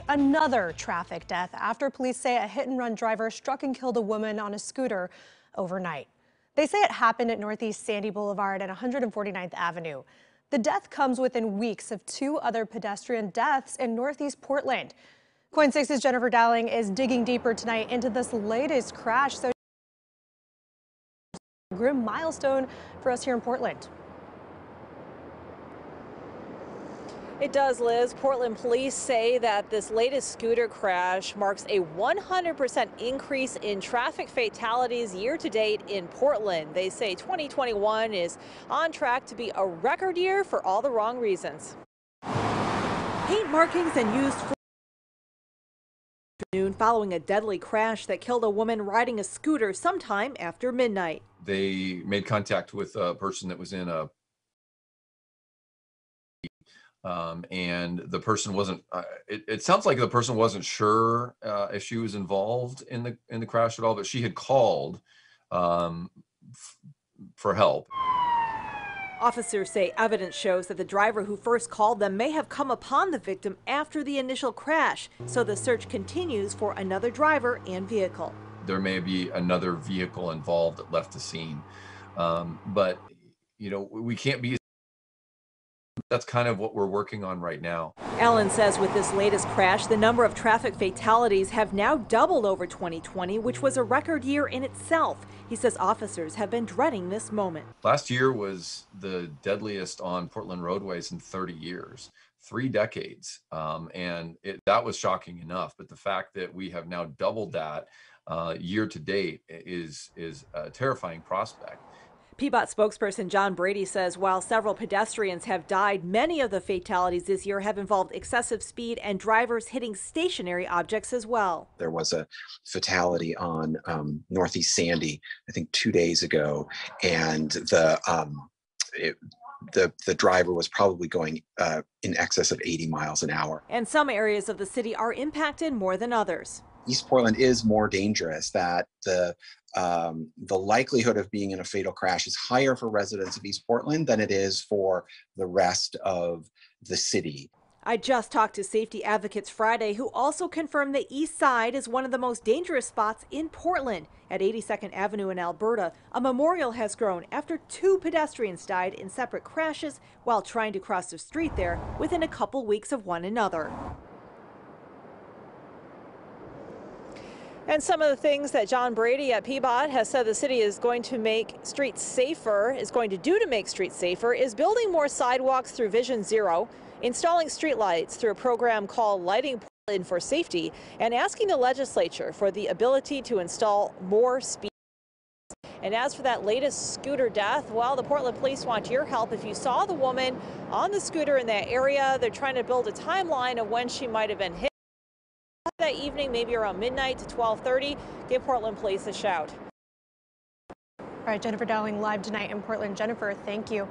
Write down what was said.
Another traffic death after police say a hit-and-run driver struck and killed a woman on a scooter overnight. They say it happened at Northeast Sandy Boulevard and 149th Avenue. The death comes within weeks of two other pedestrian deaths in Northeast Portland. KOIN 6's Jennifer Dowling is digging deeper tonight into this latest crash. So, grim milestone for us here in Portland. It does, Liz. Portland police say that this latest scooter crash marks a 100% increase in traffic fatalities year to date in Portland. They say 2021 is on track to be a record year for all the wrong reasons. Paint markings and used noon following a deadly crash that killed a woman riding a scooter sometime after midnight. They made contact with a person that was in a and the person wasn't it sounds like the person wasn't sure if she was involved in the crash at all, but she had called for help. Officers say evidence shows that the driver who first called them may have come upon the victim after the initial crash, so the search continues for another driver and vehicle. There may be another vehicle involved that left the scene, but you know, we can't be. That's kind of what we're working on right now. Allen says with this latest crash, the number of traffic fatalities have now doubled over 2020, which was a record year in itself. He says officers have been dreading this moment. Last year was the deadliest on Portland roadways in 30 years, 3 decades. And that was shocking enough. But the fact that we have now doubled that year to date is a terrifying prospect. PBOT spokesperson John Brady says while several pedestrians have died, many of the fatalities this year have involved excessive speed and drivers hitting stationary objects as well. There was a fatality on Northeast Sandy, I think 2 days ago, and the driver was probably going in excess of 80 miles an hour. And some areas of the city are impacted more than others. East Portland is more dangerous, that the likelihood of being in a fatal crash is higher for residents of East Portland than it is for the rest of the city. I just talked to safety advocates Friday who also confirmed the east side is one of the most dangerous spots in Portland. At 82nd Avenue in Alberta, a memorial has grown after 2 pedestrians died in separate crashes while trying to cross the street there within a couple weeks of one another. And some of the things that John Brady at PBOT has said the city is going to make streets safer, is building more sidewalks through Vision Zero, installing streetlights through a program called Lighting Portland for Safety, and asking the legislature for the ability to install more speed. And as for that latest scooter death, well, the Portland police want your help. If you saw the woman on the scooter in that area, they're trying to build a timeline of when she might have been hit. That evening, maybe around midnight to 12:30, give Portland Police a shout. All right, Jennifer Dowling live tonight in Portland. Jennifer, thank you.